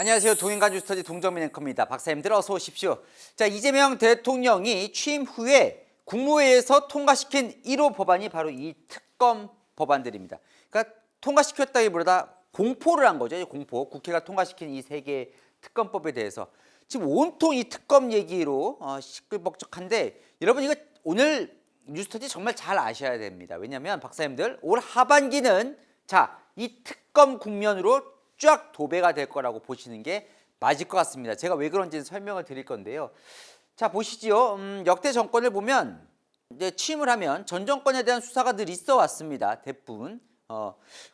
안녕하세요. 동행간 뉴스터디 동정민 앵커입니다. 박사님들 어서 오십시오. 자, 이재명 대통령이 취임 후에 국무회의에서 통과시킨 1호 법안이 바로 이 특검 법안들입니다. 그러니까 통과시켰다기보다 공포를 한 거죠. 공포. 국회가 통과시킨 이 세 개의 특검법에 대해서 지금 온통 이 특검 얘기로 시끌벅적한데, 여러분 이거 오늘 뉴스터디 정말 잘 아셔야 됩니다. 왜냐하면 박사님들 올 하반기는 이 특검 국면으로 쫙 도배가 될 거라고 보시는 게 맞을 것 같습니다. 제가 왜 그런지는 설명을 드릴 건데요. 자, 보시죠. 역대 정권을 보면 이제 취임을 하면 전 정권에 대한 수사가 늘 있어 왔습니다. 대부분.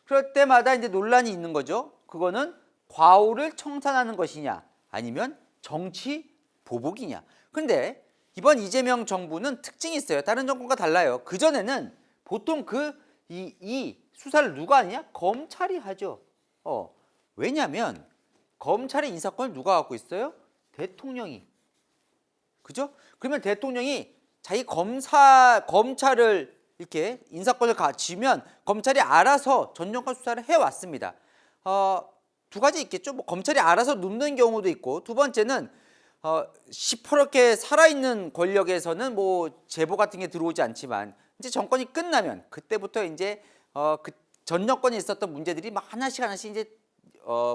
그럴 때마다 이제 논란이 있는 거죠. 그거는 과오를 청산하는 것이냐, 아니면 정치 보복이냐. 근데 이번 이재명 정부는 특징이 있어요. 다른 정권과 달라요. 그전에는 보통 이 수사를 누가 하냐? 검찰이 하죠. 왜냐하면 검찰의 인사권을 누가 갖고 있어요? 대통령이. 그죠? 그러면 대통령이 자기 검찰을 이렇게 인사권을 쥐면 검찰이 알아서 전 정권 수사를 해왔습니다. 두 가지 있겠죠. 뭐 검찰이 알아서 눕는 경우도 있고, 두 번째는 시퍼렇게 살아있는 권력에서는 뭐 제보 같은 게 들어오지 않지만, 이제 정권이 끝나면 그때부터 이제 그 전 정권에 있었던 문제들이 막 하나씩 이제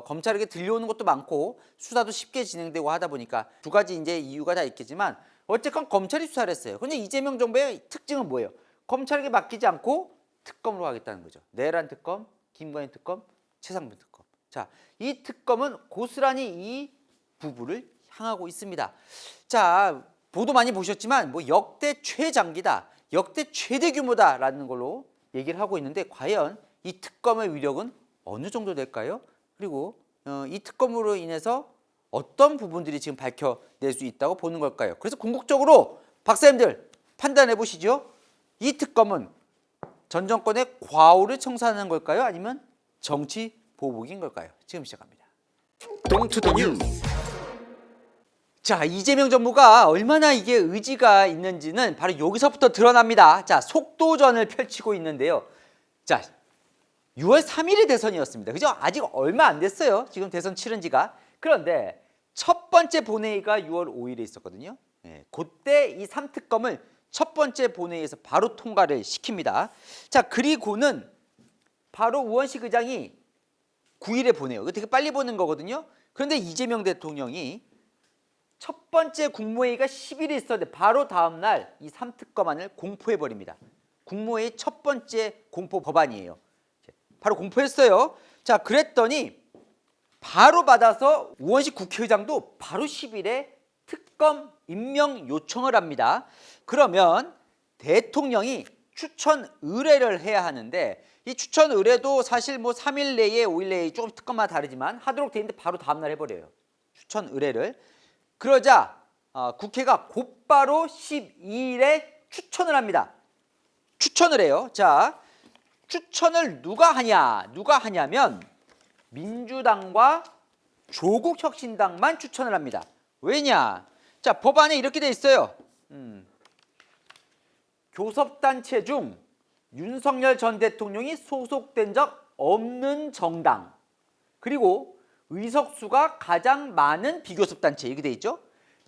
검찰에게 들려오는 것도 많고 수사도 쉽게 진행되고 하다 보니까 두 가지 이제 이유가 다 있겠지만, 어쨌건 검찰이 수사를 했어요. 근데 이재명 정부의 특징은 뭐예요? 검찰에게 맡기지 않고 특검으로 하겠다는 거죠. 내란 특검, 김건희 특검, 최상병 특검. 자, 이 특검은 고스란히 이 부부를 향하고 있습니다. 자, 보도 많이 보셨지만 뭐 역대 최장기다, 역대 최대 규모다라는 걸로 얘기를 하고 있는데, 과연 이 특검의 위력은 어느 정도 될까요? 그리고 이 특검으로 인해서 어떤 부분들이 지금 밝혀낼 수 있다고 보는 걸까요? 그래서 궁극적으로 박사님들 판단해 보시죠. 이 특검은 전 정권의 과오를 청산하는 걸까요? 아니면 정치 보복인 걸까요? 지금 시작합니다. 동투더 뉴스. 자, 이재명 정부가 얼마나 이게 의지가 있는지는 바로 여기서부터 드러납니다. 자, 속도전을 펼치고 있는데요. 자, 6월 3일이 대선이었습니다. 그죠? 아직 얼마 안 됐어요. 지금 대선 치른 지가. 그런데 첫 번째 본회의가 6월 5일에 있었거든요. 그때 이 3특검을 첫 번째 본회의에서 바로 통과를 시킵니다. 자, 그리고는 바로 우원식 의장이 9일에 보내요. 이거 되게 빨리 보는 거거든요. 그런데 이재명 대통령이 첫 번째 국무회의가 10일에 있었는데 바로 다음 날 이 3특검안을 공포해 버립니다. 국무회의 첫 번째 공포 법안이에요. 바로 공포했어요. 자, 그랬더니 바로 받아서 우원식 국회의장도 바로 10일에 특검 임명 요청을 합니다. 그러면 대통령이 추천 의뢰를 해야 하는데, 이 추천 의뢰도 사실 뭐 3일 내에 5일 내에 조금 특검마다 다르지만 하도록 돼 있는데 바로 다음 날 해버려요. 추천 의뢰를. 그러자 국회가 곧바로 12일에 추천을 합니다. 추천을 해요. 자, 추천을 누가 하냐면 민주당과 조국혁신당만 추천을 합니다. 왜냐? 자, 법안에 이렇게 돼 있어요. 교섭단체 중 윤석열 전 대통령이 소속된 적 없는 정당, 그리고 의석수가 가장 많은 비교섭단체, 이렇게 돼 있죠.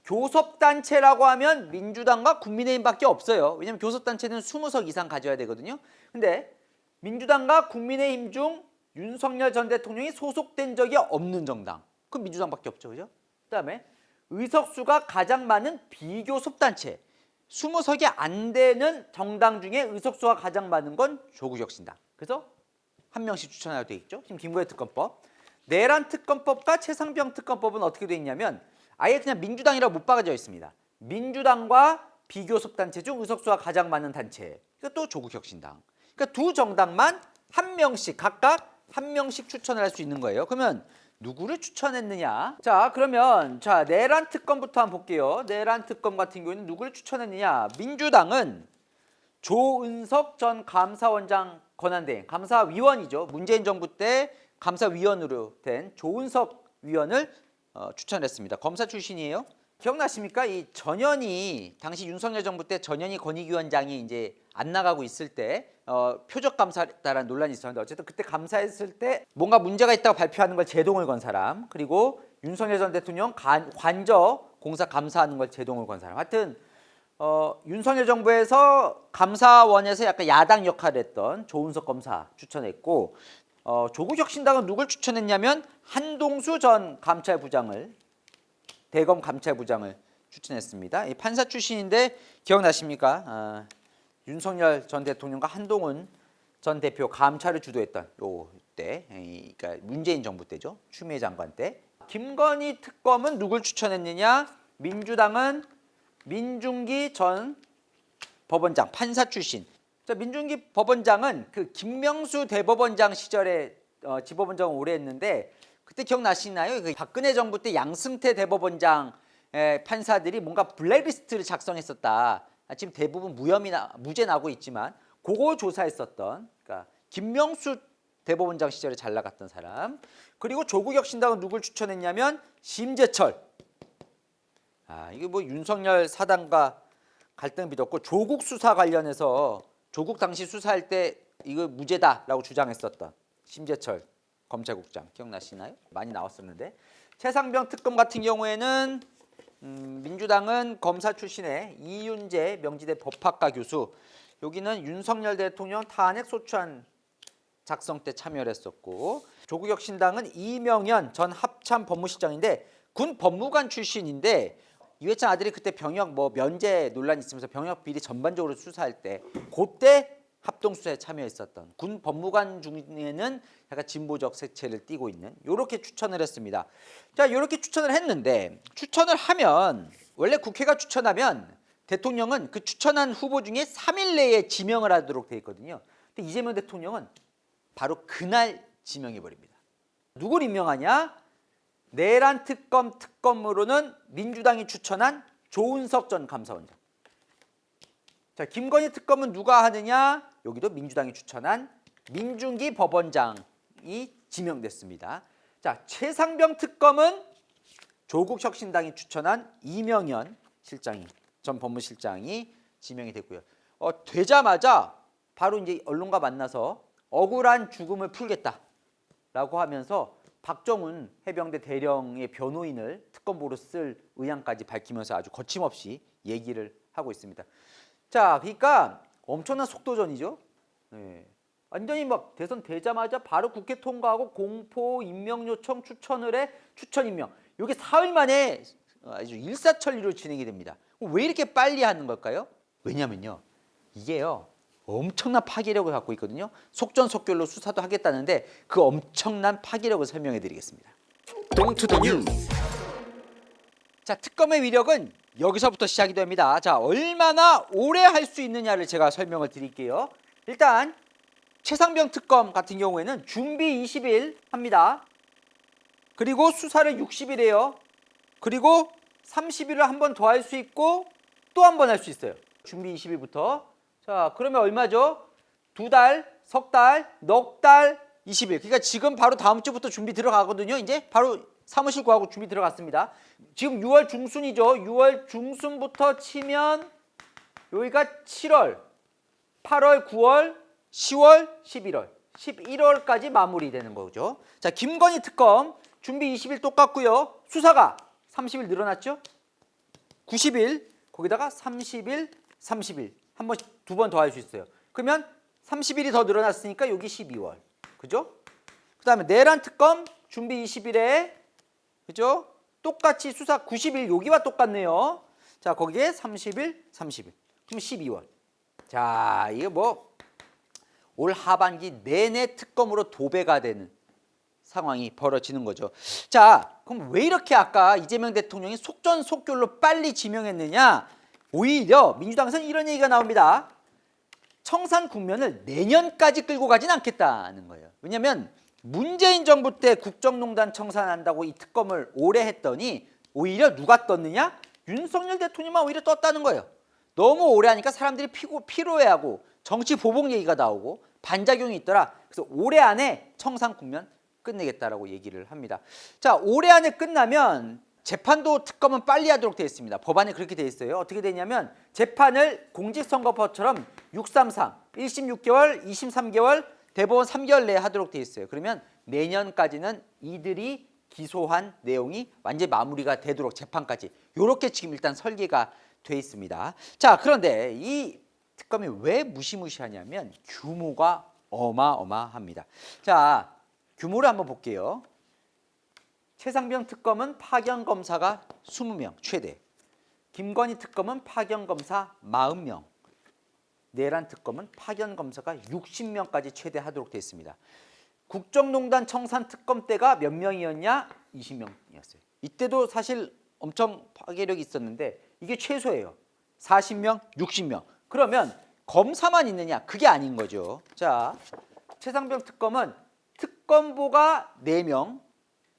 교섭단체라고 하면 민주당과 국민의힘밖에 없어요. 왜냐하면 교섭단체는 20석 이상 가져야 되거든요. 근데 민주당과 국민의힘 중 윤석열 전 대통령이 소속된 적이 없는 정당, 그럼 민주당밖에 없죠. 그죠? 그다음에 의석수가 가장 많은 비교섭단체, 20석이 안 되는 정당 중에 의석수가 가장 많은 건 조국혁신당. 그래서 한 명씩 추천하게 돼 있죠. 지금 김건희 특검법. 내란 특검법과 최상병 특검법은 어떻게 돼 있냐면 아예 그냥 민주당이라고 못 박아져 있습니다. 민주당과 비교섭단체 중 의석수가 가장 많은 단체, 또 조국혁신당. 그러니까 두 정당만 한 명씩, 각각 한 명씩 추천을 할 수 있는 거예요. 그러면 누구를 추천했느냐? 자, 그러면 내란 특검부터 한번 볼게요. 내란 특검 같은 경우에는 누구를 추천했느냐? 민주당은 조은석 전 감사원장 권한대행, 감사위원이죠. 문재인 정부 때 감사위원으로 된 조은석 위원을 추천했습니다. 검사 출신이에요. 기억나십니까? 이 전현희, 당시 윤석열 정부 때 전현희 권익위원장이 이제 안 나가고 있을 때 표적 감사했다라는 논란이 있었는데, 어쨌든 그때 감사했을 때 뭔가 문제가 있다고 발표하는 걸 제동을 건 사람, 그리고 윤석열 전 대통령 관저 공사 감사하는 걸 제동을 건 사람. 하여튼 윤석열 정부에서 감사원에서 약간 야당 역할을 했던 조은석 검사 추천했고 조국혁신당은 누굴 추천했냐면 한동수 전 감찰부장을 대검 감찰부장을 추천했습니다. 이 판사 출신인데 기억나십니까? 윤석열 전 대통령과 한동훈 전 대표 감찰을 주도했던 요때, 그러니까 문재인 정부 때죠. 추미애 장관 때. 김건희 특검은 누굴 추천했느냐? 민주당은 민중기 전 법원장 판사 출신. 자, 민중기 법원장은 그 김명수 대법원장 시절에 지법원장을 오래 했는데 그때 기억나시나요? 그 박근혜 정부 때 양승태 대법원장 판사들이 뭔가 블랙리스트를 작성했었다. 지금 대부분 무죄 나고 있지만 그거 조사했었던 그러니까 김명수 대법원장 시절에 잘 나갔던 사람. 그리고 조국혁신당은 누굴 추천했냐면 심재철. 이게 뭐 윤석열 사단과 갈등 빚었고 조국 수사 관련해서 조국 당시 수사할 때 이거 무죄다라고 주장했었던 심재철 검찰국장 기억나시나요? 많이 나왔었는데 최상병 특검 같은 경우에는 민주당은 검사 출신의 이윤재 명지대 법학과 교수. 여기는 윤석열 대통령 탄핵 소추안 작성 때 참여를 했었고 조국혁신당은 이명현 전 합참 법무실장인데 군 법무관 출신인데 이회창 아들이 그때 병역 면제 논란이 있으면서 병역 비리 전반적으로 수사할 때 그때 합동수사에 참여했었던 군 법무관 중에는 약간 진보적 색채를 띠고 있는 이렇게 추천을 했습니다. 자, 이렇게 추천을 했는데 추천을 하면 원래 국회가 추천하면 대통령은 그 추천한 후보 중에 3일 내에 지명을 하도록 돼 있거든요. 근데 이재명 대통령은 바로 그날 지명해 버립니다. 누굴 임명하냐? 내란 특검으로는 민주당이 추천한 조은석 전 감사원장. 자, 김건희 특검은 누가 하느냐? 여기도 민주당이 추천한 민중기 법원장이 지명됐습니다. 자, 최상병 특검은 조국혁신당이 추천한 이명현 전 법무실장이 지명이 됐고요. 되자마자 바로 이제 언론과 만나서 억울한 죽음을 풀겠다라고 하면서 박정훈 해병대 대령의 변호인을 특검보로 쓸 의향까지 밝히면서 아주 거침없이 얘기를 하고 있습니다. 자, 그러니까 엄청난 속도전이죠. 네. 완전히 막 대선 되자마자 바로 국회 통과하고 공포 임명 요청 추천을 해 추천 임명. 이게 사흘 만에 아주 일사천리로 진행이 됩니다. 왜 이렇게 빨리 하는 걸까요? 왜냐면요, 이게요 엄청난 파괴력을 갖고 있거든요. 속전속결로 수사도 하겠다는데 그 엄청난 파괴력을 설명해드리겠습니다. 동투더 뉴스. 자, 특검의 위력은 여기서부터 시작이 됩니다. 자, 얼마나 오래 할 수 있느냐를 제가 설명을 드릴게요. 일단 최상병 특검 같은 경우에는 준비 20일 합니다. 그리고 수사를 60일 해요. 그리고 30일을 한 번 더 할 수 있고 또 한 번 할 수 있어요. 준비 20일부터. 자, 그러면 얼마죠? 2달, 석 달, 넉 달, 20일. 그러니까 지금 바로 다음 주부터 준비 들어가거든요. 이제 바로 사무실 구하고 준비 들어갔습니다. 지금 6월 중순이죠. 6월 중순부터 치면 여기가 7월, 8월, 9월, 10월, 11월, 11월까지 마무리되는 거죠. 자, 김건희 특검 준비 20일 똑같고요. 수사가 30일 늘어났죠. 90일, 거기다가 30일, 30일. 한 번씩 두 번 더 할 수 있어요. 그러면 30일이 더 늘어났으니까 여기 12월. 그죠? 그다음에 내란 특검 준비 20일에 그죠? 똑같이 수사 90일 여기와 똑같네요. 자, 거기에 30일, 30일. 그럼 12월. 자, 이게 뭐 올 하반기 내내 특검으로 도배가 되는 상황이 벌어지는 거죠. 자, 그럼 왜 이렇게 아까 이재명 대통령이 속전속결로 빨리 지명했느냐? 오히려 민주당에서는 이런 얘기가 나옵니다. 청산 국면을 내년까지 끌고 가진 않겠다는 거예요. 왜냐하면 문재인 정부 때 국정농단 청산한다고 이 특검을 오래 했더니 오히려 누가 떴느냐? 윤석열 대통령만 오히려 떴다는 거예요. 너무 오래 하니까 사람들이 피로해하고 정치 보복 얘기가 나오고 반작용이 있더라. 그래서 올해 안에 청산 국면 끝내겠다라고 얘기를 합니다. 자, 올해 안에 끝나면 재판도 특검은 빨리 하도록 되어 있습니다. 법안에 그렇게 되어 있어요. 어떻게 되냐면 재판을 공직선거법처럼 633, 1심 6개월, 2심 3개월, 대법원 3개월 내에 하도록 되어 있어요. 그러면 내년까지는 이들이 기소한 내용이 완전히 마무리가 되도록 재판까지 이렇게 지금 일단 설계가 돼 있습니다. 자, 그런데 이 특검이 왜 무시무시하냐면 규모가 어마어마합니다. 자, 규모를 한번 볼게요. 최상병 특검은 파견 검사가 20명 최대. 김건희 특검은 파견 검사 40명. 내란 특검은 파견 검사가 60명까지 최대 하도록 되어 있습니다. 국정농단 청산 특검 때가 몇 명이었냐? 20명이었어요. 이때도 사실 엄청 파괴력이 있었는데 이게 최소예요. 40명, 60명. 그러면 검사만 있느냐? 그게 아닌 거죠. 자, 최상병 특검은 특검보가 4명,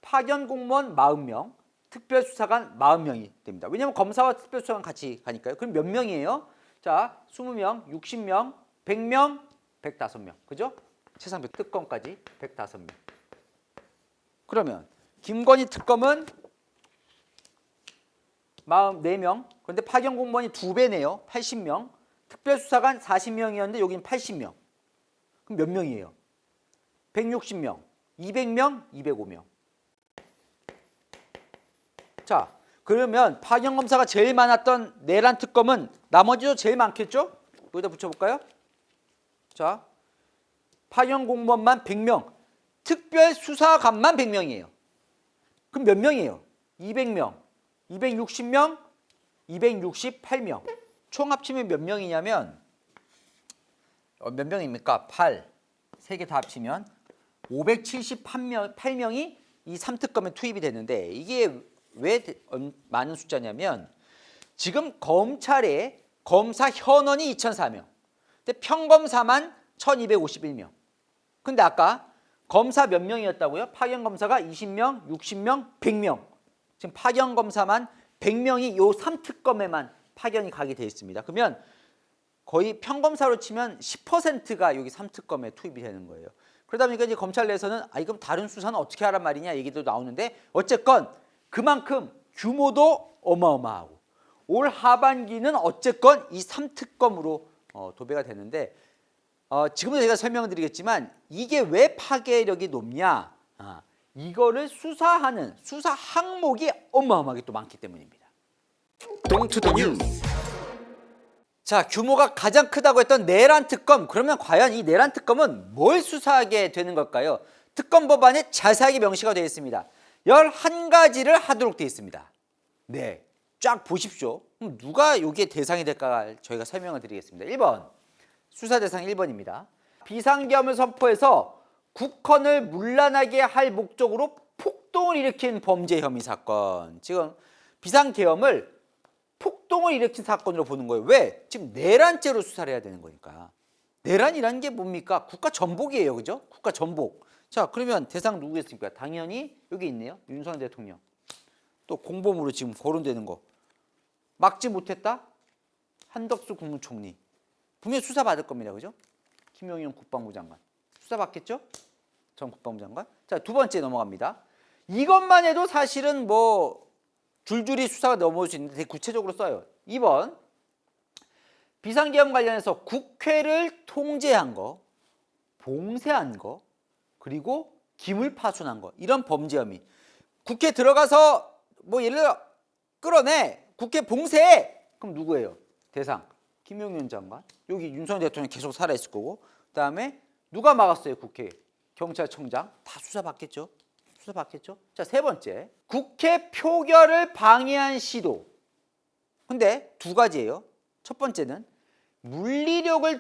파견 공무원 40명, 특별수사관 40명이 됩니다. 왜냐하면 검사와 특별수사관 같이 가니까요. 그럼 몇 명이에요? 자, 20명, 60명, 100명, 105명. 그죠? 최상병 특검까지 105명. 그러면 김건희 특검은 44명. 그런데 파견 공무원이 2배네요. 80명. 특별수사관 40명이었는데 여기는 80명. 그럼 몇 명이에요? 160명, 200명, 205명. 자, 그러면 파견 검사가 제일 많았던 내란 특검은 나머지도 제일 많겠죠? 여기다 붙여볼까요? 자, 파견 공무원만 100명, 특별수사관만 100명이에요. 그럼 몇 명이에요? 200명, 260명, 268명. 총 합치면 몇 명이냐면 몇 명입니까? 8. 세 개 다 합치면 578명이 이 3특검에 투입이 됐는데 이게 왜 많은 숫자냐면 지금 검찰에 검사 현원이 2,004명. 근데 평검사만 1,251명. 근데 아까 검사 몇 명이었다고요? 파견 검사가 20명, 60명, 100명. 지금 파견 검사만 100명이 요 3특검에만 파견이 가게 돼 있습니다. 그러면 거의 평검사로 치면 10%가 여기 3특검에 투입이 되는 거예요. 그러다 보니까 이제 검찰 내에서는 그럼 다른 수사는 어떻게 하란 말이냐 얘기도 나오는데 어쨌건 그만큼 규모도 어마어마하고 올 하반기는 어쨌건 이 3특검으로 도배가 되는데 지금도 제가 설명을 드리겠지만 이게 왜 파괴력이 높냐? 이거를 수사하는 수사 항목이 어마어마하게 또 많기 때문입니다. 동투더 뉴스. 자, 규모가 가장 크다고 했던 내란 특검. 그러면 과연 이 내란 특검은 뭘 수사하게 되는 걸까요? 특검 법안에 자세하게 명시가 되어 있습니다. 11가지를 하도록 되어 있습니다. 네, 쫙 보십시오. 그럼 누가 여기에 대상이 될까 저희가 설명을 드리겠습니다. 1번, 수사 대상 1번입니다. 비상계엄을 선포해서 국헌을 문란하게 할 목적으로 폭동을 일으킨 범죄 혐의 사건. 지금 비상계엄을 폭동을 일으킨 사건으로 보는 거예요. 왜? 지금 내란죄로 수사를 해야 되는 거니까. 내란이라는 게 뭡니까? 국가 전복이에요. 그죠? 국가 전복. 자, 그러면 대상 누구겠습니까? 당연히 여기 있네요. 윤석열 대통령. 또 공범으로 지금 거론되는 거. 막지 못했다? 한덕수 국무총리. 분명히 수사받을 겁니다. 그죠? 김용현 국방부 장관. 수사받겠죠? 전 국방부 장관. 자, 두 번째 넘어갑니다. 이것만 해도 사실은 뭐 줄줄이 수사가 넘어올 수 있는데 되게 구체적으로 써요. 2번, 비상계엄 관련해서 국회를 통제한 거, 봉쇄한 거, 그리고 기물 파손한 거, 이런 범죄 혐의. 국회 들어가서 뭐 예를 들어 끌어내, 국회 봉쇄해. 그럼 누구예요? 대상 김용현 장관. 여기 윤석열 대통령 계속 살아있을 거고. 그다음에 누가 막았어요? 국회, 경찰청장. 다 수사받겠죠. 수사받겠죠. 자, 세 번째, 국회 표결을 방해한 시도. 근데 두 가지예요. 첫 번째는 물리력을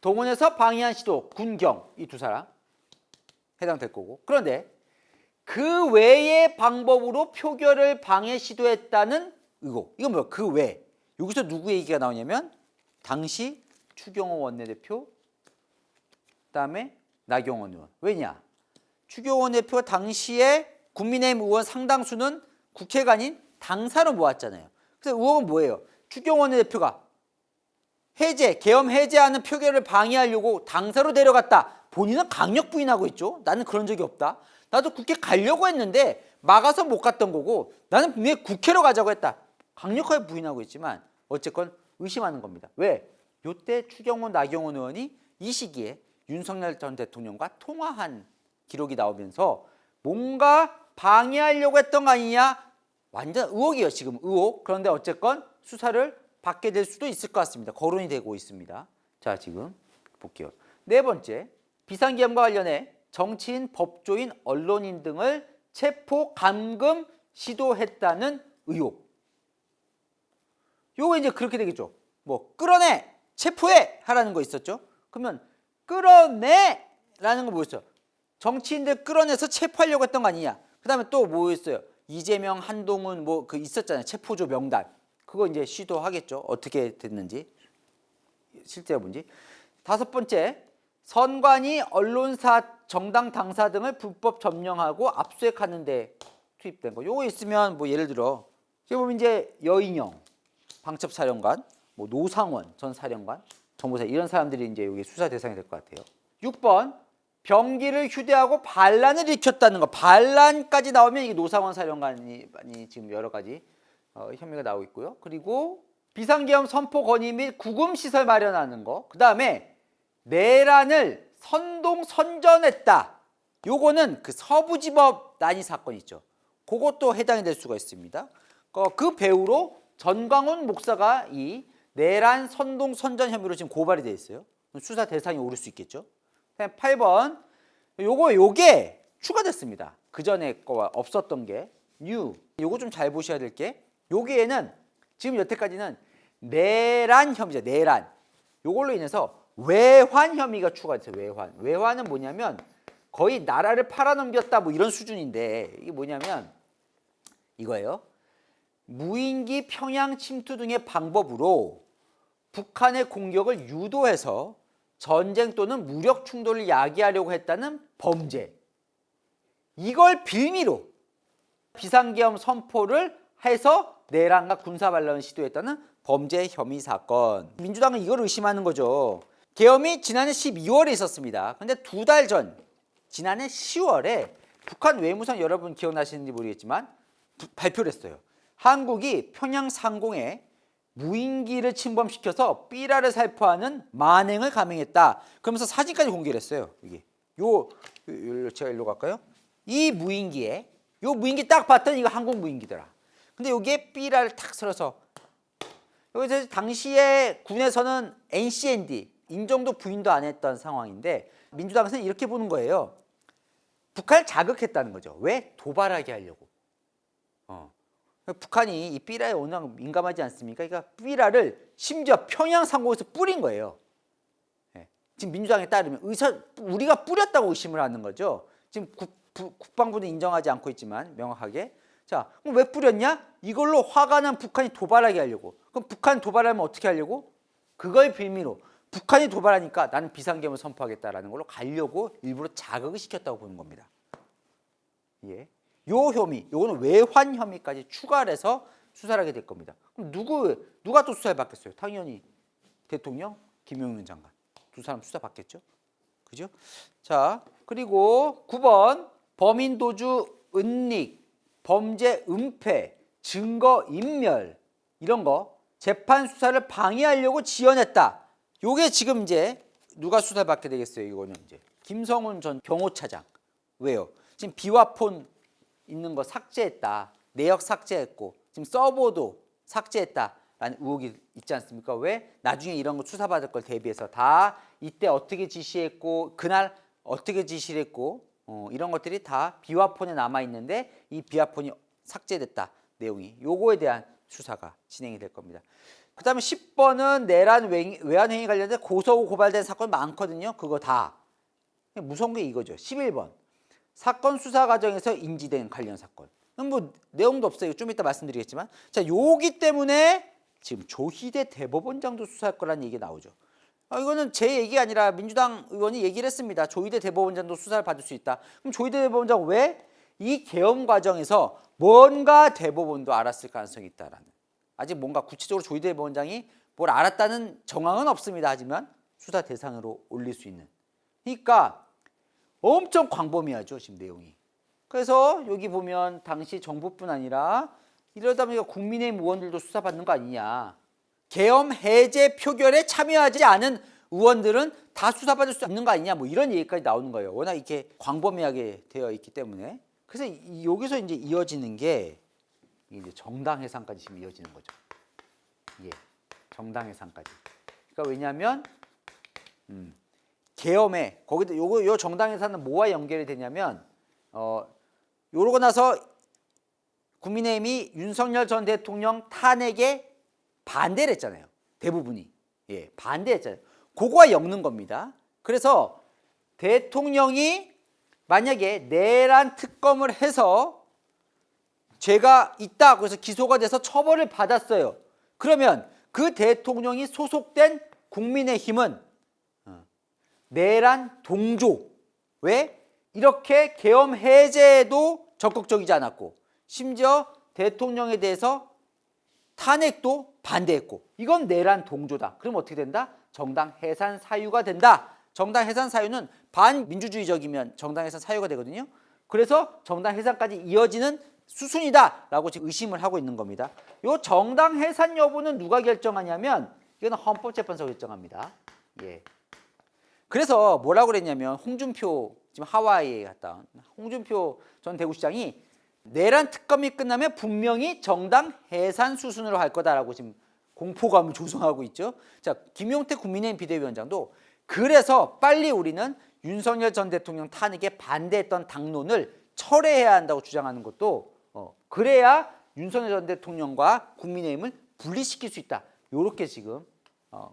동원해서 방해한 시도, 군경, 이 두 사람 해당될 거고. 그런데 그 외의 방법으로 표결을 방해 시도했다는 의혹. 이건 뭐야? 그 외. 여기서 누구 얘기가 나오냐면 당시 추경호 원내대표, 그다음에 나경원 의원. 왜냐? 추경호 대표가 당시에 국민의힘 의원 상당수는 국회가 아닌 당사로 모았잖아요. 그래서 의혹은 뭐예요? 추경호 대표가 계엄 해제하는 표결을 방해하려고 당사로 데려갔다. 본인은 강력 부인하고 있죠. 나는 그런 적이 없다. 나도 국회 가려고 했는데 막아서 못 갔던 거고 나는 분명히 국회로 가자고 했다. 강력하게 부인하고 있지만 어쨌건 의심하는 겁니다. 왜? 요때 추경호, 나경원 의원이 이 시기에 윤석열 전 대통령과 통화한 기록이 나오면서 뭔가 방해하려고 했던 거 아니냐? 완전 의혹이에요. 지금 의혹. 그런데 어쨌건 수사를 받게 될 수도 있을 것 같습니다. 거론이 되고 있습니다. 자, 지금 볼게요. 네 번째, 비상계엄과 관련해 정치인, 법조인, 언론인 등을 체포, 감금 시도했다는 의혹. 요거 이제 그렇게 되겠죠. 뭐 끌어내, 체포해 하라는 거 있었죠. 그러면 끌어내라는 거 뭐였어요? 정치인들 끌어내서 체포하려고 했던 거 아니냐. 그다음에 또 뭐였어요? 이재명, 한동훈 뭐 그 있었잖아요. 체포조 명단. 그거 이제 시도하겠죠. 어떻게 됐는지 실제로 뭔지. 다섯 번째, 선관위, 언론사, 정당 당사 등을 불법 점령하고 압수수색하는 데 투입된 거. 요거 있으면 뭐 예를 들어 지금 이제 여인영 방첩사령관, 뭐 노상원 전 사령관, 정보사 이런 사람들이 이제 여기 수사 대상이 될 것 같아요. 6번, 병기를 휴대하고 반란을 일으켰다는 거. 반란까지 나오면 이게 노상원 사령관이 지금 여러 가지 혐의가 나오고 있고요. 그리고 비상계엄 선포 건의 및 구금시설 마련하는 거. 그 다음에 내란을 선동선전했다. 요거는 그 서부지법 난이 사건 있죠. 그것도 해당이 될 수가 있습니다. 그 배우로 전광훈 목사가 이 내란 선동선전 혐의로 지금 고발이 돼 있어요. 수사 대상이 오를 수 있겠죠. 8번, 요게 추가됐습니다. 그 전에 거와 없었던 게 뉴. 요거 좀 잘 보셔야 될 게, 여기에는 지금 여태까지는 내란 혐의죠. 내란. 요걸로 인해서 외환 혐의가 추가됐어요. 외환. 외환은 뭐냐면 거의 나라를 팔아넘겼다 뭐 이런 수준인데, 이게 뭐냐면 이거예요. 무인기 평양 침투 등의 방법으로 북한의 공격을 유도해서 전쟁 또는 무력 충돌을 야기하려고 했다는 범죄. 이걸 빌미로 비상계엄 선포를 해서 내란과 군사반란을 시도했다는 범죄 혐의 사건. 민주당은 이걸 의심하는 거죠. 계엄이 지난해 12월에 있었습니다. 근데 두 달 전, 지난해 10월에 북한 외무성, 여러분 기억나시는지 모르겠지만 발표를 했어요. 한국이 평양 상공에 무인기를 침범시켜서 삐라를 살포하는 만행을 감행했다. 그러면서 사진까지 공개를 했어요. 이게 제가 일로 갈까요? 이 무인기에, 요 무인기 딱 봤더니 이거 한국 무인기더라. 근데 여기에 삐라를 탁 설어서, 여기서 당시에 군에서는 NCND 인정도 부인도 안 했던 상황인데 민주당에서는 이렇게 보는 거예요. 북한을 자극했다는 거죠. 왜? 도발하게 하려고. 북한이 이 삐라에 워낙 민감하지 않습니까? 그러니까 삐라를 심지어 평양 상공에서 뿌린 거예요. 지금 민주당에 따르면 우리가 뿌렸다고 의심을 하는 거죠. 지금 국방부는 인정하지 않고 있지만 명확하게. 자, 그럼 왜 뿌렸냐? 이걸로 화가 난 북한이 도발하게 하려고. 그럼 북한 도발하면 어떻게 하려고? 그걸 빌미로 북한이 도발하니까 나는 비상계엄을 선포하겠다라는 걸로 가려고 일부러 자극을 시켰다고 보는 겁니다. 예. 요 혐의, 요거는 외환 혐의까지 추가를 해서 수사를 하게 될 겁니다. 그럼 누가 또 수사를 받겠어요? 당연히 대통령, 김용민 장관. 두 사람 수사 받겠죠? 그죠? 자, 그리고 9번, 범인 도주, 은닉, 범죄 은폐, 증거 인멸, 이런 거 재판 수사를 방해하려고 지원했다. 요게 지금 이제 누가 수사를 받게 되겠어요? 이거는 이제 김성훈 전 경호차장. 왜요? 지금 비화폰 있는 거 삭제했다. 내역 삭제했고 지금 서버도 삭제했다라는 의혹이 있지 않습니까? 왜? 나중에 이런 거 수사받을 걸 대비해서 다 이때 어떻게 지시했고 그날 어떻게 지시를 했고 이런 것들이 다 비화폰에 남아있는데 이 비화폰이 삭제됐다. 내용이. 요거에 대한 수사가 진행이 될 겁니다. 그 다음에 10번은 내란 외환행위 관련된 고소 고발된 사건 많거든요. 그거 다. 무서운 게 이거죠. 11번. 사건 수사 과정에서 인지된 관련 사건. 뭐 내용도 없어요. 좀 이따 말씀드리겠지만. 자, 요기 때문에 지금 조희대 대법원장도 수사할 거라는 얘기가 나오죠. 이거는 제 얘기가 아니라 민주당 의원이 얘기를 했습니다. 조희대 대법원장도 수사를 받을 수 있다. 그럼 조희대 대법원장 왜? 이 계엄 과정에서 뭔가 대법원도 알았을 가능성이 있다라는. 아직 뭔가 구체적으로 조희대 대법원장이 뭘 알았다는 정황은 없습니다. 하지만 수사 대상으로 올릴 수 있는. 그러니까 엄청 광범위하죠, 지금 내용이. 그래서 여기 보면 당시 정부뿐 아니라 이러다 보니까 국민의힘 의원들도 수사받는 거 아니냐. 계엄 해제 표결에 참여하지 않은 의원들은 다 수사받을 수 있는 거 아니냐. 뭐 이런 얘기까지 나오는 거예요. 워낙 이렇게 광범위하게 되어 있기 때문에. 그래서 여기서 이제 이어지는 게 이제 정당해산까지 지금 이어지는 거죠. 예, 정당해산까지. 그러니까 왜냐하면 계엄에 거기도 요 정당해산은 뭐와 연결이 되냐면 요러고 나서 국민의힘이 윤석열 전 대통령 탄핵에 반대를 했잖아요. 대부분이. 예, 반대했잖아요. 그거와 엮는 겁니다. 그래서 대통령이 만약에 내란 특검을 해서 죄가 있다 그래서 기소가 돼서 처벌을 받았어요. 그러면 그 대통령이 소속된 국민의힘은 내란 동조. 왜? 이렇게 계엄 해제에도 적극적이지 않았고 심지어 대통령에 대해서 탄핵도 반대했고 이건 내란 동조다. 그럼 어떻게 된다? 정당 해산 사유가 된다. 정당 해산 사유는 반민주주의적이면 정당 해산 사유가 되거든요. 그래서 정당 해산까지 이어지는 수순이다라고 지금 의심을 하고 있는 겁니다. 이 정당 해산 여부는 누가 결정하냐면 이거는 헌법재판소가 결정합니다. 예. 그래서 뭐라고 그랬냐면 홍준표 지금 하와이에 갔다 온 홍준표 전 대구시장이 내란 특검이 끝나면 분명히 정당 해산 수순으로 할 거다라고 지금 공포감을 조성하고 있죠. 자, 김용태 국민의힘 비대위원장도 그래서 빨리 우리는 윤석열 전 대통령 탄핵에 반대했던 당론을 철회해야 한다고 주장하는 것도 그래야 윤석열 전 대통령과 국민의힘을 분리시킬 수 있다. 이렇게 지금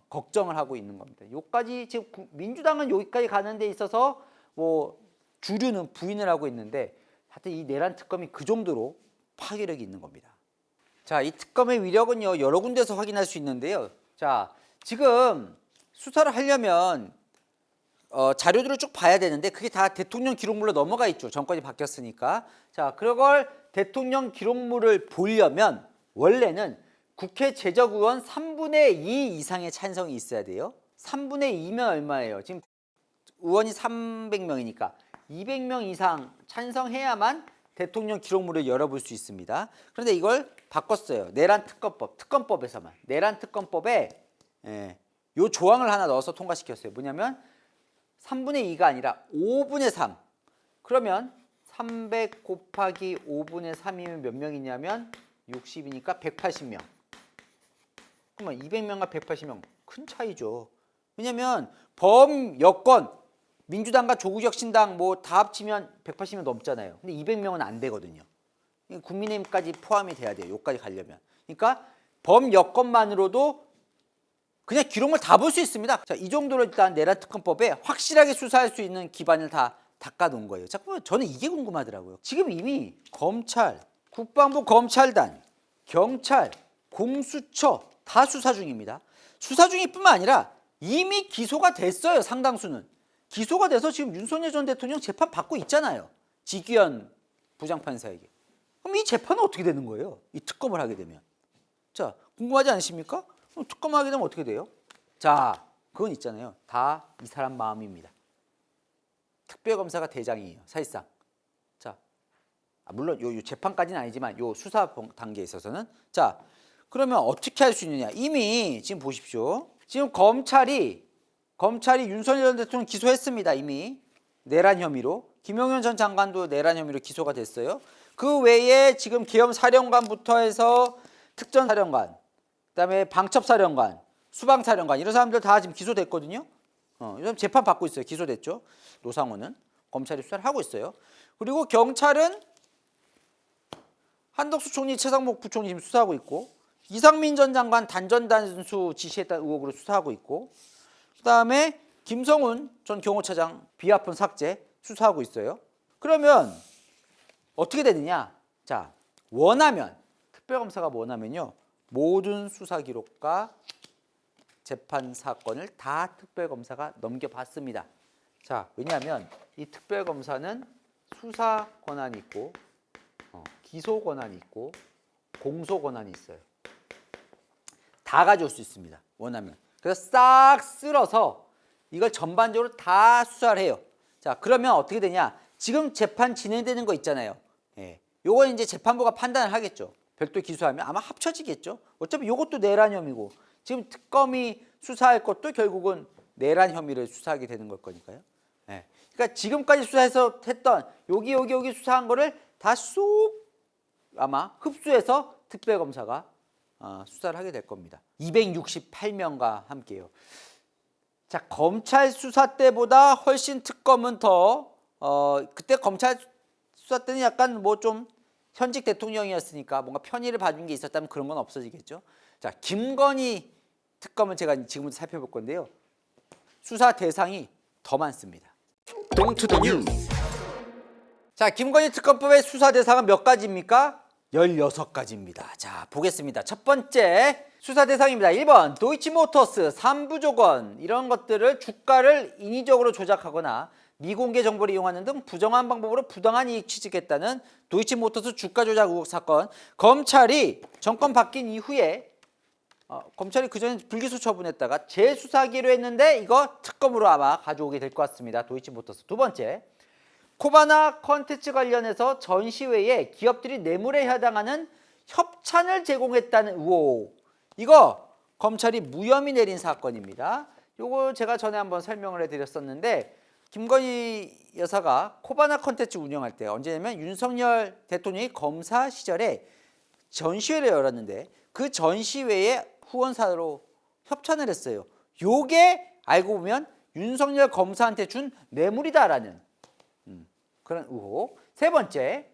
걱정을 하고 있는 겁니다. 여기까지 지금 민주당은 여기까지 가는 데 있어서 뭐 주류는 부인을 하고 있는데 하여튼 이 내란 특검이 그 정도로 파괴력이 있는 겁니다. 자, 이 특검의 위력은요 여러 군데서 확인할 수 있는데요. 자, 지금 수사를 하려면 자료들을 쭉 봐야 되는데 그게 다 대통령 기록물로 넘어가 있죠. 정권이 바뀌었으니까. 자, 그걸 대통령 기록물을 보려면 원래는 국회 제적의원 3분의 2 이상의 찬성이 있어야 돼요. 3분의 2면 얼마예요? 지금 의원이 300명이니까 200명 이상 찬성해야만 대통령 기록물을 열어볼 수 있습니다. 그런데 이걸 바꿨어요. 내란 특검법, 특검법에서만. 내란 특검법에 요 조항을 하나 넣어서 통과시켰어요. 뭐냐면 3분의 2가 아니라 5분의 3. 그러면 300 곱하기 5분의 3이면 몇 명이냐면 60이니까 180명. 그러면 200명과 180명 큰 차이죠. 왜냐면 범여권 민주당과 조국혁신당 뭐 다 합치면 180명 넘잖아요. 근데 200명은 안 되거든요. 국민의힘까지 포함이 돼야 돼요. 여기까지 가려면. 그러니까 범여권만으로도 그냥 기록물 다 볼 수 있습니다. 자, 이 정도로 일단 내란 특검법에 확실하게 수사할 수 있는 기반을 다 닦아놓은 거예요. 자꾸 저는 이게 궁금하더라고요. 지금 이미 검찰, 국방부 검찰단, 경찰, 공수처 다 수사 중입니다. 수사 중일 뿐만 아니라 이미 기소가 됐어요. 상당수는. 기소가 돼서 지금 윤석열 전 대통령 재판 받고 있잖아요. 지기현 부장판사에게. 그럼 이 재판은 어떻게 되는 거예요? 이 특검을 하게 되면. 자, 궁금하지 않으십니까? 특검을 하게 되면 어떻게 돼요? 자, 그건 있잖아요. 다 이 사람 마음입니다. 특별검사가 대장이에요. 사실상. 자, 물론 요 재판까지는 아니지만 요 수사 단계에 있어서는. 자, 그러면 어떻게 할 수 있느냐? 이미 지금 보십시오. 지금 검찰이 윤석열 전 대통령 기소했습니다. 이미 내란 혐의로. 김용현 전 장관도 내란 혐의로 기소가 됐어요. 그 외에 지금 계엄 사령관부터 해서 특전사령관, 그다음에 방첩사령관, 수방사령관 이런 사람들 다 지금 기소됐거든요. 이런 재판 받고 있어요. 기소됐죠. 노상원은 검찰이 수사를 하고 있어요. 그리고 경찰은 한덕수 총리, 최상목 부총리 지금 수사하고 있고, 이상민 전 장관 단전 단수 지시했다는 의혹으로 수사하고 있고, 그다음에 김성훈 전 경호처장 비하폰 삭제 수사하고 있어요. 그러면 어떻게 되느냐? 자, 원하면 특별검사가 원하면요 모든 수사 기록과 재판 사건을 다 특별검사가 넘겨받습니다. 자, 왜냐하면 이 특별검사는 수사 권한이 있고 기소 권한이 있고 공소 권한이 있어요. 다 가져올 수 있습니다. 원하면. 그래서 싹 쓸어서 이걸 전반적으로 다 수사를 해요. 자, 그러면 어떻게 되냐? 지금 재판 진행되는 거 있잖아요. 예. 요건 이제 재판부가 판단을 하겠죠. 별도 기소하면 아마 합쳐지겠죠. 어차피 요것도 내란 혐의고 지금 특검이 수사할 것도 결국은 내란 혐의를 수사하게 되는 걸 거니까요. 예. 그러니까 지금까지 수사해서 했던 여기 수사한 거를 다 쏙 아마 흡수해서 특별검사가 수사를 하게 될 겁니다. 268명과 함께요. 자, 검찰 수사 때보다 훨씬 특검은 더 그때 검찰 수사 때는 약간 뭐 좀 현직 대통령이었으니까 뭔가 편의를 봐준 게 있었다면 그런 건 없어지겠죠. 자, 김건희 특검을 제가 지금부터 살펴볼 건데요. 수사 대상이 더 많습니다. Don't to the news. 자, 김건희 특검법의 수사 대상은 몇 가지입니까? 16가지입니다. 자, 보겠습니다. 첫 번째 수사 대상입니다. 1번 도이치모터스, 삼부조건 이런 것들을 주가를 인위적으로 조작하거나 미공개 정보를 이용하는 등 부정한 방법으로 부당한 이익 취득했다는 도이치모터스 주가 조작 의혹 사건. 검찰이 정권 바뀐 이후에 검찰이 그전에 불기소 처분했다가 재수사하기로 했는데 이거 특검으로 아마 가져오게 될 것 같습니다. 도이치모터스. 두 번째, 코바나 컨텐츠 관련해서 전시회에 기업들이 뇌물에 해당하는 협찬을 제공했다는 의혹. 이거 검찰이 무혐의 내린 사건입니다. 요거 제가 전에 한번 설명을 해드렸었는데 김건희 여사가 코바나 컨텐츠 운영할 때 언제냐면 윤석열 대통령이 검사 시절에 전시회를 열었는데 그 전시회에 후원사로 협찬을 했어요. 요게 알고 보면 윤석열 검사한테 준 뇌물이다라는 그런 의혹. 세 번째,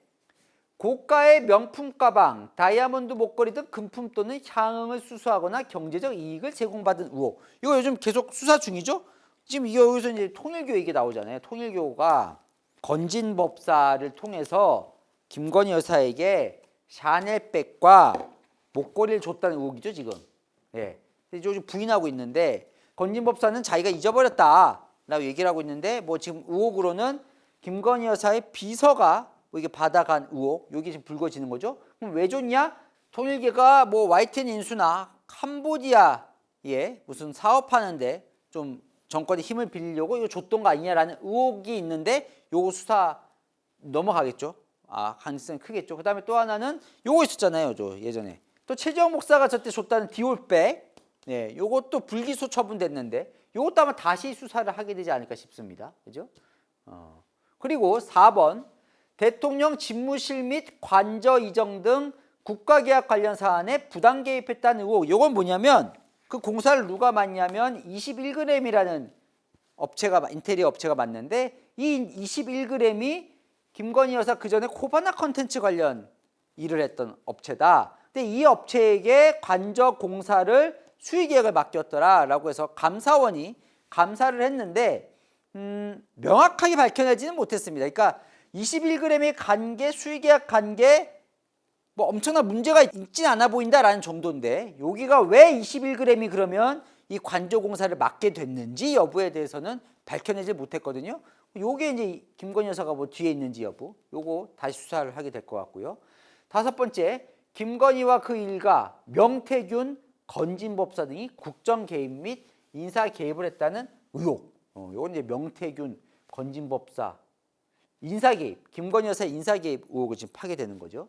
고가의 명품 가방, 다이아몬드 목걸이 등 금품 또는 향응을 수수하거나 경제적 이익을 제공받은 의혹. 이거 요즘 계속 수사 중이죠? 지금 이게 여기서 이제 통일교 얘기 나오잖아요. 통일교가 건진법사를 통해서 김건희 여사에게 샤넬백과 목걸이를 줬다는 의혹이죠, 지금. 예. 요즘 부인하고 있는데 건진법사는 자기가 잊어버렸다라고 얘기를 하고 있는데 뭐 지금 의혹으로는 김건희 여사의 비서가 뭐 이게 받아간 의혹, 여기 지금 불거지는 거죠. 그럼 왜 줬냐? 통일교가 뭐 YTN 인수나 캄보디아에 무슨 사업하는데 좀 정권의 힘을 빌리려고 이거 줬던 거 아니냐라는 의혹이 있는데 요거 수사 넘어가겠죠. 가능성이 크겠죠. 그다음에 또 하나는 요거 있었잖아요. 저 예전에 또 최재형 목사가 저때 줬다는 디올백, 네, 요것도 불기소 처분됐는데 요것도 아마 다시 수사를 하게 되지 않을까 싶습니다. 그죠? 그리고 4번 대통령 집무실 및 관저 이정 등 국가계약 관련 사안에 부당 개입했다는 의혹. 요건 뭐냐면 그 공사를 누가 맡냐면 21g이라는 업체가 인테리어 업체가 맡는데 이 21g이 김건희 여사 그전에 코바나 컨텐츠 관련 일을 했던 업체다. 근데 이 업체에게 관저 공사를 수의 계획을 맡겼더라라고 해서 감사원이 감사를 했는데 명확하게 밝혀내지는 못했습니다. 그러니까 21g의 관계, 수의 계약 관계 뭐 엄청난 문제가 있진 않아 보인다라는 정도인데 여기가 왜 21g이 그러면 이 관저 공사를 맡게 됐는지 여부에 대해서는 밝혀내지 못했거든요. 요게 이제 김건희 여사가 뭐 뒤에 있는지 여부, 요거 다시 수사를 하게 될 것 같고요. 5번째, 김건희와 그 일가 명태균, 건진법사 등이 국정 개입 및 인사 개입을 했다는 의혹. 요건 이제 명태균, 건진법사 인사 개입, 김건희 여사의 인사 개입 의혹을 지금 파게 되는 거죠.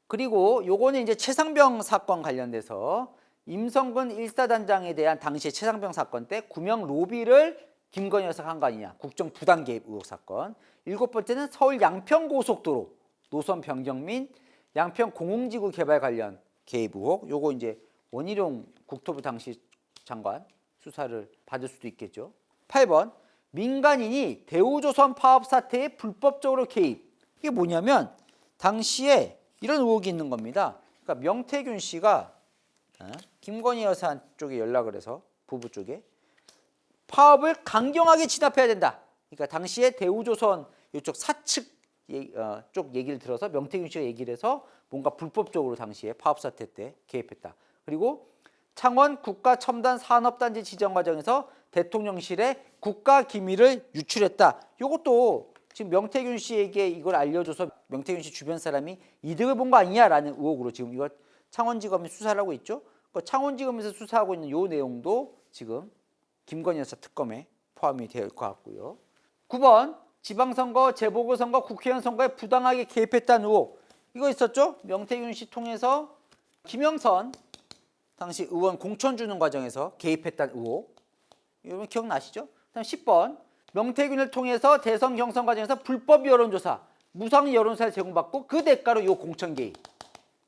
그리고 요거는 이제 최상병 사건 관련돼서 임성근 1사단장에 대한 당시의 최상병 사건 때 구명 로비를 김건희 여사가 한 거 아니냐. 국정 부당 개입 의혹 사건. 7번째는 서울 양평고속도로 노선 변경 및 양평 공공지구 개발 관련 개입 의혹. 요거 이제 원희룡 국토부 당시 장관 수사를 받을 수도 있겠죠. 8번 민간인이 대우조선 파업 사태에 불법적으로 개입. 이게 뭐냐면 당시에 이런 의혹이 있는 겁니다. 그러니까 명태균 씨가 김건희 여사 쪽에 연락을 해서 부부 쪽에 파업을 강경하게 진압해야 된다. 그러니까 당시에 대우조선 이쪽 사측 쪽 얘기를 들어서 명태균 씨가 얘기를 해서 뭔가 불법적으로 당시에 파업 사태 때 개입했다. 그리고 창원 국가첨단산업단지 지정 과정에서 대통령실에 국가기밀을 유출했다. 이것도 지금 명태균 씨에게 이걸 알려줘서 명태균 씨 주변 사람이 이득을 본 거 아니냐라는 의혹으로 지금 이거 창원지검이 수사를 하고 있죠. 그 창원지검에서 수사하고 있는 이 내용도 지금 김건희 여사 특검에 포함이 될 것 같고요. 9번 지방선거, 재보궐선거, 국회의원 선거에 부당하게 개입했다는 의혹. 이거 있었죠. 명태균 씨 통해서 김영선 당시 의원 공천 주는 과정에서 개입했다는 의혹. 여러분 기억나시죠? 그다음 10번 명태균을 통해서 대선 경선 과정에서 불법 여론조사. 무상 여론사를 제공받고 그 대가로 요 공천 개입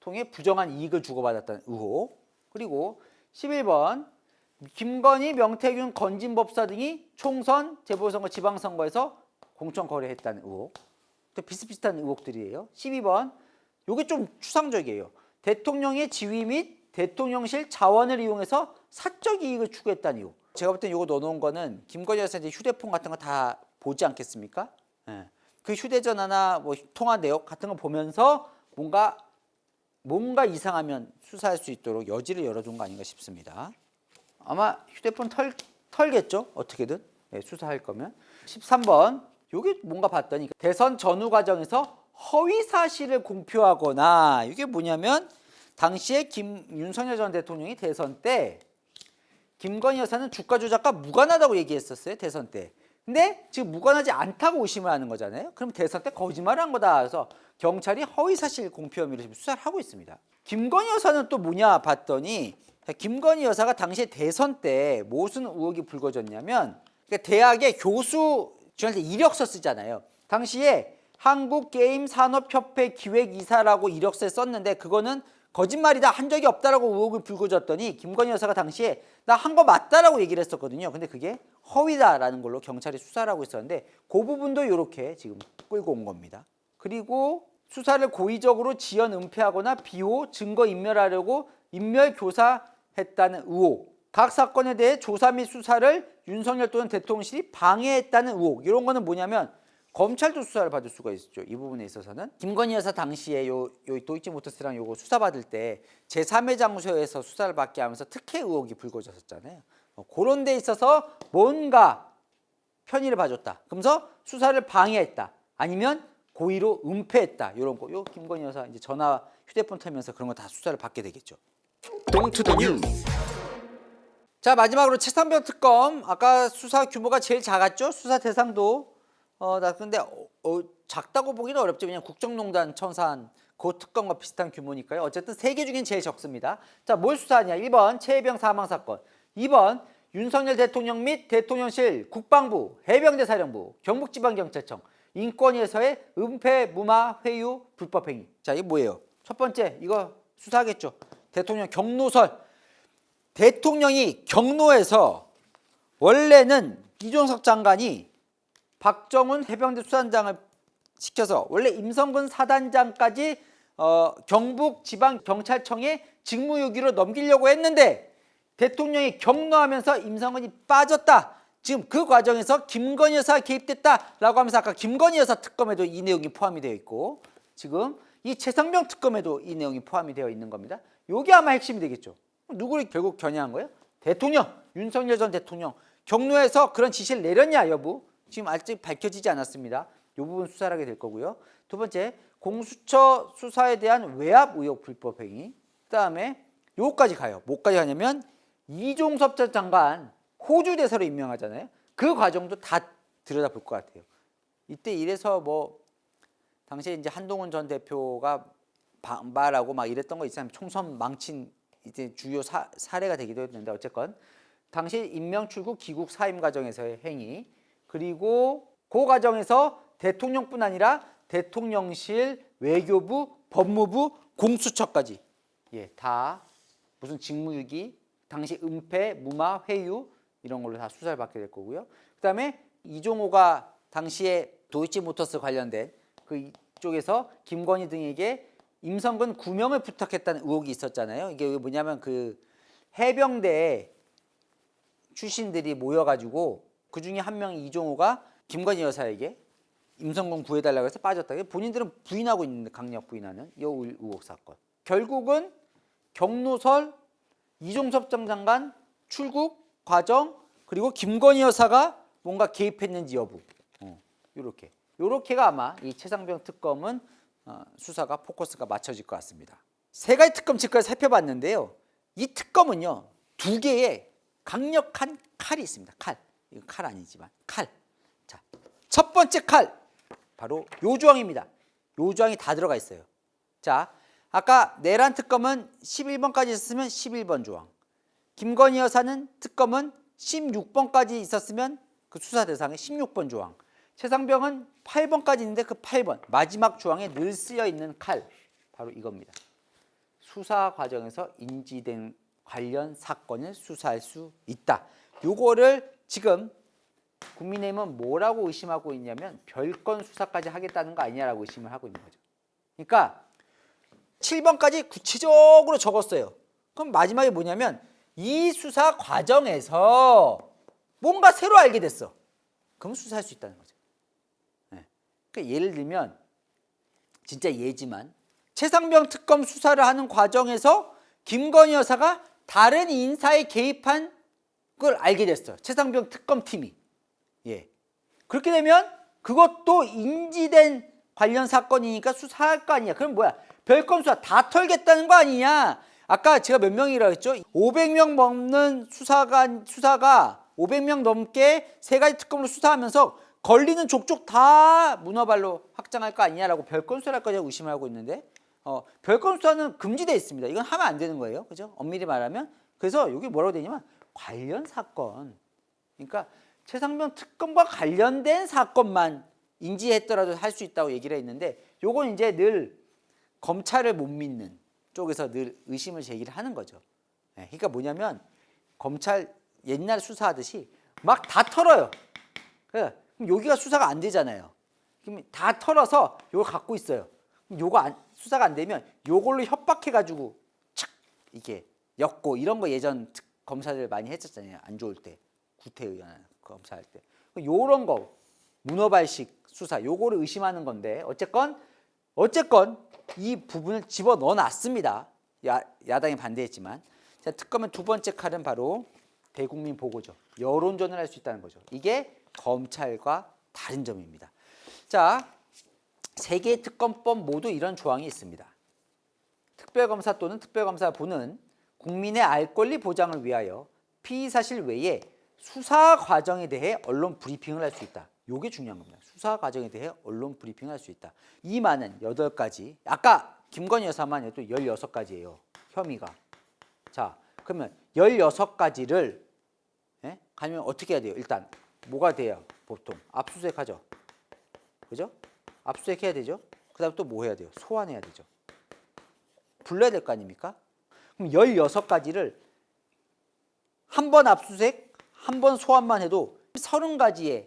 통해 부정한 이익을 주고받았다는 의혹. 그리고 11번 김건희, 명태균, 건진법사 등이 총선, 재보궐선거, 지방선거에서 공천 거래했다는 의혹. 또 비슷비슷한 의혹들이에요. 12번 요게 좀 추상적이에요. 대통령의 지위 및 대통령실 자원을 이용해서 사적 이익을 추구했다는 의혹. 제가 볼 땐 요거 넣어놓은 거는 김건희 여사 이제 휴대폰 같은 거 다 보지 않겠습니까? 예. 그 휴대전화나 뭐 통화 내역 같은 거 보면서 뭔가 이상하면 수사할 수 있도록 여지를 열어준 거 아닌가 싶습니다. 아마 휴대폰 털겠죠? 어떻게든 수사할 거면. 13번 요게 뭔가 봤더니 대선 전후 과정에서 허위 사실을 공표하거나 이게 뭐냐면 당시에 윤석열 전 대통령이 대선 때 김건희 여사는 주가 조작과 무관하다고 얘기했었어요. 대선 때. 근데 지금 무관하지 않다고 의심을 하는 거잖아요. 그럼 대선 때 거짓말을 한 거다. 그래서 경찰이 허위사실 공표 혐의로 지금 수사를 하고 있습니다. 김건희 여사는 또 뭐냐 봤더니 김건희 여사가 당시에 대선 때 무슨 의혹이 불거졌냐면 그러니까 대학의 교수 지원할 때 이력서 쓰잖아요. 당시에 한국게임산업협회 기획이사라고 이력서에 썼는데 그거는 거짓말이다 한 적이 없다라고 의혹을 불거졌더니 김건희 여사가 당시에 나 한 거 맞다라고 얘기를 했었거든요. 근데 그게 허위다라는 걸로 경찰이 수사를 하고 있었는데 그 부분도 이렇게 지금 끌고 온 겁니다. 그리고 수사를 고의적으로 지연 은폐하거나 비호, 증거 인멸하려고 인멸교사했다는 의혹. 각 사건에 대해 조사 및 수사를 윤석열 또는 대통령실이 방해했다는 의혹. 이런 거는 뭐냐면 검찰도 수사를 받을 수가 있죠. 이 부분에 있어서는 김건희 여사 당시에 요 도이치모터스랑 요거 수사받을 때 제3의 장소에서 수사를 받게 하면서 특혜 의혹이 불거졌었잖아요. 그런 데 있어서 뭔가 편의를 봐줬다. 그러면서 수사를 방해했다. 아니면 고의로 은폐했다. 이런 거. 요 김건희 여사 이제 전화, 휴대폰 털면서 그런 거 다 수사를 받게 되겠죠. 동투더 뉴스. 자, 마지막으로 최상병 특검. 아까 수사 규모가 제일 작았죠. 수사 대상도 근데 작다고 보기는 어렵죠. 왜냐면 국정농단 청산 그 특검과 비슷한 규모니까요. 어쨌든 세 개 중엔 제일 적습니다. 자, 뭘 수사하냐? 1번 최혜병 사망 사건, 2번 윤석열 대통령 및 대통령실, 국방부, 해병대 사령부, 경북지방경찰청, 인권위에서의 은폐, 무마, 회유, 불법행위. 자, 이게 뭐예요? 첫 번째 이거 수사하겠죠. 대통령 경로설. 대통령이 경로에서 원래는 이종석 장관이 박정훈 해병대 수산장을 시켜서 원래 임성근 사단장까지 경북지방경찰청에 직무유기로 넘기려고 했는데 대통령이 경로하면서 임성근이 빠졌다. 지금 그 과정에서 김건희 여사가 개입됐다라고 하면서 아까 김건희 여사 특검에도 이 내용이 포함이 되어 있고 지금 이 최상병 특검에도 이 내용이 포함이 되어 있는 겁니다. 이게 아마 핵심이 되겠죠. 누구를 결국 겨냥한 거예요? 대통령, 윤석열 전 대통령. 경로에서 그런 지시를 내렸냐 여부? 지금 아직 밝혀지지 않았습니다. 이 부분 수사를 하게 될 거고요. 두 번째, 공수처 수사에 대한 외압 의혹 불법 행위. 그다음에 요거까지 가요. 뭐까지 가냐면 이종섭 전 장관 호주 대사로 임명하잖아요. 그 과정도 다 들여다볼 것 같아요. 이때 이래서 뭐 당시에 이제 한동훈 전 대표가 반발하고 막 이랬던 거 있잖아요. 총선 망친 이제 주요 사례가 되기도 했는데 어쨌건 당시 임명 출국 귀국 사임 과정에서의 행위. 그리고 그 과정에서 대통령뿐 아니라 대통령실, 외교부, 법무부, 공수처까지 다 무슨 직무유기, 당시 은폐, 무마, 회유 이런 걸로 다 수사를 받게 될 거고요. 그다음에 이종호가 당시에 도이치모터스 관련된 그 이쪽에서 김건희 등에게 임성근 구명을 부탁했다는 의혹이 있었잖아요. 이게 뭐냐면 그 해병대 출신들이 모여가지고 그 중에 한 명이 이종호가 김건희 여사에게 임성근 구해달라고 해서 빠졌다. 본인들은 부인하고 있는데 강력 부인하는 이 의혹 사건. 결국은 경로설, 이종섭 전 장관 출국 과정 그리고 김건희 여사가 뭔가 개입했는지 여부. 요렇게가 아마 이 최상병 특검은 수사가 포커스가 맞춰질 것 같습니다. 세 가지 특검 지금까지 살펴봤는데요. 이 특검은요 2개의 강력한 칼이 있습니다. 칼. 이거 칼 아니지만 칼. 자, 첫 번째 칼 바로 요 조항입니다. 요 조항이 다 들어가 있어요. 자, 아까 내란 특검은 11번까지 있었으면 11번 조항. 김건희 여사는 특검은 16번까지 있었으면 그 수사 대상에 16번 조항. 최상병은 8번까지 있는데 그 8번 마지막 조항에 늘 쓰여 있는 칼 바로 이겁니다. 수사 과정에서 인지된 관련 사건을 수사할 수 있다. 요거를 지금 국민의힘은 뭐라고 의심하고 있냐면 별건 수사까지 하겠다는 거 아니냐라고 의심을 하고 있는 거죠. 그러니까 7번까지 구체적으로 적었어요. 그럼 마지막에 뭐냐면 이 수사 과정에서 뭔가 새로 알게 됐어. 그럼 수사할 수 있다는 거죠. 네. 그러니까 예를 들면 진짜 예지만 최상병 특검 수사를 하는 과정에서 김건희 여사가 다른 인사에 개입한 걸 알게 됐어요. 최상병 특검팀이. 예. 그렇게 되면 그것도 인지된 관련 사건이니까 수사할 거 아니냐. 그럼 뭐야? 별건 수사 다 털겠다는 거 아니냐. 아까 제가 몇 명이라고 했죠? 500명 넘는 수사가 500명 넘게 세 가지 특검으로 수사하면서 걸리는 족족 다 문어발로 확장할 거 아니냐라고 별건 수사할 거냐고 의심을 하고 있는데 별건 수사는 금지되어 있습니다. 이건 하면 안 되는 거예요. 그죠? 엄밀히 말하면. 그래서 여기 뭐라고 되냐면 관련 사건. 그러니까 최상병 특검과 관련된 사건만 인지했더라도 할 수 있다고 얘기를 했는데 요건 이제 늘 검찰을 못 믿는 쪽에서 늘 의심을 제기를 하는 거죠. 그러니까 뭐냐면 검찰 옛날 수사하듯이 막 다 털어요. 그럼 여기가 수사가 안 되잖아요. 그럼 다 털어서 요걸 갖고 있어요. 요거 수사가 안 되면 요걸로 협박해가지고 착 이게 엮고 이런 거 예전 검사들 많이 했었잖아요. 안 좋을 때 구태의원 검사할 때 요런 거 문어발식 수사 요거를 의심하는 건데 어쨌건 이 부분을 집어 넣어놨습니다. 야당이 반대했지만 자, 특검의 두 번째 칼은 바로 대국민 보고죠. 여론전을 할 수 있다는 거죠. 이게 검찰과 다른 점입니다. 자, 세 개의 특검법 모두 이런 조항이 있습니다. 특별검사 또는 특별검사부는 국민의 알 권리 보장을 위하여 피의 사실 외에 수사 과정에 대해 언론 브리핑을 할 수 있다. 이게 중요한 겁니다. 수사 과정에 대해 언론 브리핑을 할 수 있다. 이 많은 8가지. 아까 김건희 여사만 해도 16가지예요. 혐의가. 자, 그러면 16가지를 가면 어떻게 해야 돼요? 일단 뭐가 돼요? 보통 압수수색 하죠. 그죠? 압수수색 해야 되죠. 그다음 또 뭐 해야 돼요? 소환해야 되죠. 불러야 될 거 아닙니까? 그럼 16가지를 한 번 압수수색, 한 번 소환만 해도 30가지의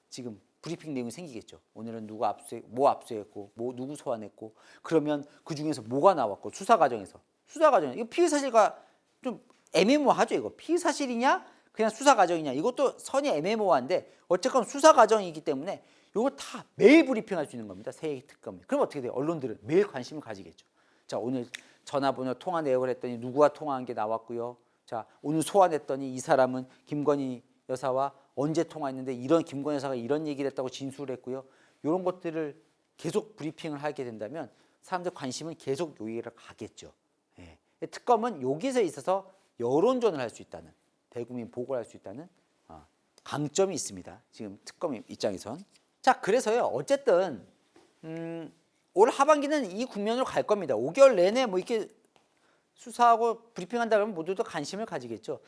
지금 브리핑 내용이 생기겠죠. 오늘은 누가 압수수색, 뭐 압수했고, 뭐 누구 소환했고, 그러면 그 중에서 뭐가 나왔고, 수사 과정에서 이거 피의 사실과 좀 애매모호하죠. 이거 피의 사실이냐, 그냥 수사 과정이냐, 이것도 선이 애매모호한데 어쨌건 수사 과정이기 때문에 이거 다 매일 브리핑할 수 있는 겁니다. 새 특검이. 그럼 어떻게 돼요? 언론들은 매일 관심을 가지겠죠. 자, 오늘 전화번호 통화 내역을 했더니 누구와 통화한 게 나왔고요. 자, 오늘 소환했더니 이 사람은 김건희 여사와 언제 통화했는데 이런 김건희 여사가 이런 얘기를 했다고 진술을 했고요. 이런 것들을 계속 브리핑을 하게 된다면 사람들 관심은 계속 여기를 가겠죠. 예. 특검은 여기서 있어서 여론전을 할 수 있다는, 대국민 보고를 할 수 있다는 강점이 있습니다. 지금 특검 입장에선. 자, 그래서요. 어쨌든 올 하반기는 이 국면으로 갈 겁니다. 5개월 내내 뭐 이렇게 수사하고 브리핑한다 그러면 모두도 관심을 가지겠죠.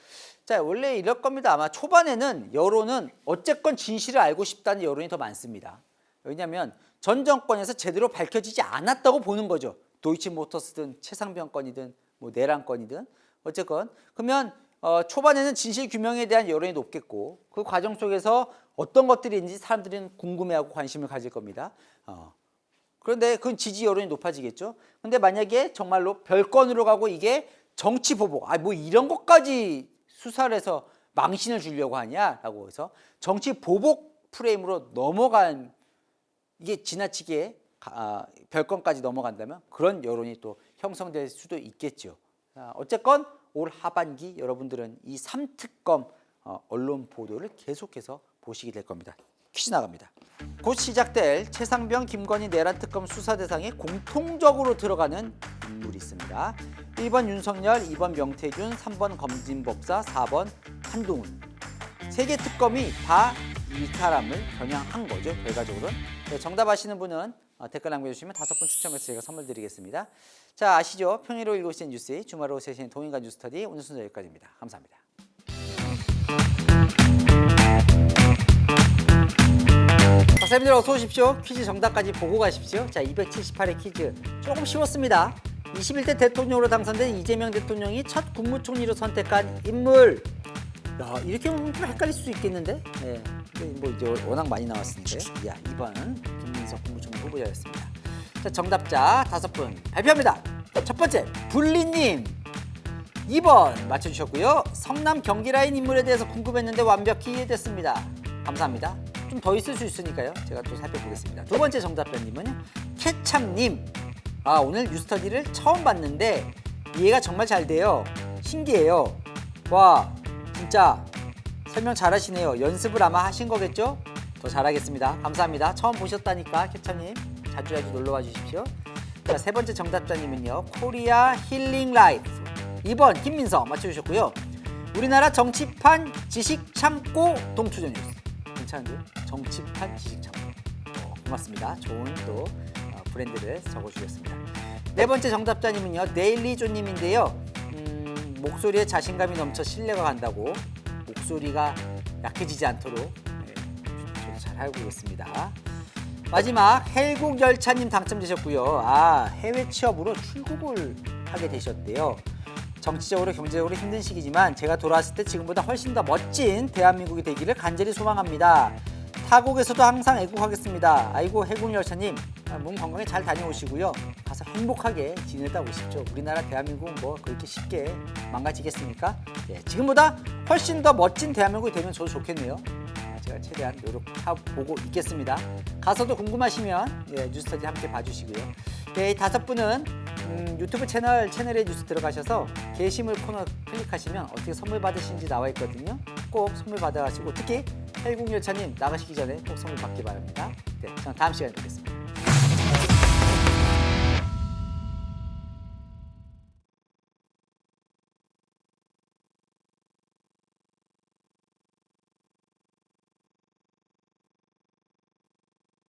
자, 원래 이럴 겁니다. 아마 초반에는 여론은 어쨌건 진실을 알고 싶다는 여론이 더 많습니다. 왜냐하면 전 정권에서 제대로 밝혀지지 않았다고 보는 거죠. 도이치모터스든 최상병 건이든 뭐 내란 건이든 어쨌건 그러면 초반에는 진실 규명에 대한 여론이 높겠고 그 과정 속에서 어떤 것들이 있는지 사람들은 궁금해하고 관심을 가질 겁니다. 그런데 그건 지지 여론이 높아지겠죠. 근데 만약에 정말로 별건으로 가고 이게 정치 보복, 뭐 이런 것까지 수사를 해서 망신을 주려고 하냐라고 해서 정치 보복 프레임으로 넘어간 이게 지나치게 별건까지 넘어간다면 그런 여론이 또 형성될 수도 있겠죠. 어쨌건 올 하반기 여러분들은 이 3특검 언론 보도를 계속해서 보시게 될 겁니다. 퀴즈 나갑니다. 곧 시작될 최상병 김건희 내란 특검 수사 대상에 공통적으로 들어가는 인물이 있습니다. 1번 윤석열, 2번 명태균, 3번 검진법사, 4번 한동훈. 세 개 특검이 다 이 사람을 겨냥한 거죠. 결과적으로는. 네, 정답 아시는 분은 댓글 남겨주시면 5분 추첨해서 제가 선물 드리겠습니다. 자, 아시죠? 평일 오후 7시 뉴스, 주말 오후 3시엔 동인간 뉴스터디. 오늘 순서 여기까지입니다. 감사합니다. 박사님들 어서 오십시오. 퀴즈 정답까지 보고 가십시오. 자, 278회 퀴즈 조금 쉬웠습니다. 21대 대통령으로 당선된 이재명 대통령이 첫 국무총리로 선택한 인물. 야, 이렇게 보면 좀 헷갈릴 수 있겠는데? 네. 근데 뭐 이제 워낙 많이 나왔으니까요. 야, 2번 김민석 국무총리 후보자였습니다. 자, 정답자 5분 발표합니다. 첫 번째, 불리님. 2번 맞춰주셨고요. 성남 경기라인 인물에 대해서 궁금했는데 완벽히 이해됐습니다. 감사합니다. 좀 더 있을 수 있으니까요. 제가 또 살펴보겠습니다. 두 번째 정답자님은 캐참님. 아, 오늘 뉴스터디를 처음 봤는데 이해가 정말 잘 돼요. 신기해요. 와, 진짜 설명 잘하시네요. 연습을 아마 하신 거겠죠? 더 잘하겠습니다. 감사합니다. 처음 보셨다니까 캐참님 자주 놀러와 주십시오. 자, 세 번째 정답자님은요. 코리아 힐링 라이프. 2번 김민석 맞춰주셨고요. 우리나라 정치판 지식 창고 동투전 뉴스. 괜찮은데요? 정치판 지식 창고. 고맙습니다. 좋은 또 브랜드를 적어주셨습니다. 네 번째 정답자님은요. 네일리조님인데요. 목소리에 자신감이 넘쳐 신뢰가 간다고. 목소리가 약해지지 않도록 저도 잘 알고 있습니다. 마지막 헬국열차님 당첨되셨고요. 아, 해외 취업으로 출국을 하게 되셨대요. 정치적으로 경제적으로 힘든 시기지만 제가 돌아왔을 때 지금보다 훨씬 더 멋진 대한민국이 되기를 간절히 소망합니다. 타국에서도 항상 애국하겠습니다. 아이고 해국열차님 몸 건강히 잘 다녀오시고요. 가서 행복하게 지내다 오십시오. 우리나라 대한민국은 뭐 그렇게 쉽게 망가지겠습니까? 예, 지금보다 훨씬 더 멋진 대한민국이 되면 저도 좋겠네요. 제가 최대한 노력해보고 있겠습니다. 가서도 궁금하시면 뉴스터디 함께 봐주시고요. 네, 이 5분은 유튜브 채널에 뉴스 들어가셔서 게시물 코너 클릭하시면 어떻게 선물 받으시는지 나와 있거든요. 꼭 선물 받아가시고 특히 헬국열차님 나가시기 전에 꼭 선물 받기 바랍니다. 네, 저는 다음 시간에 뵙겠습니다.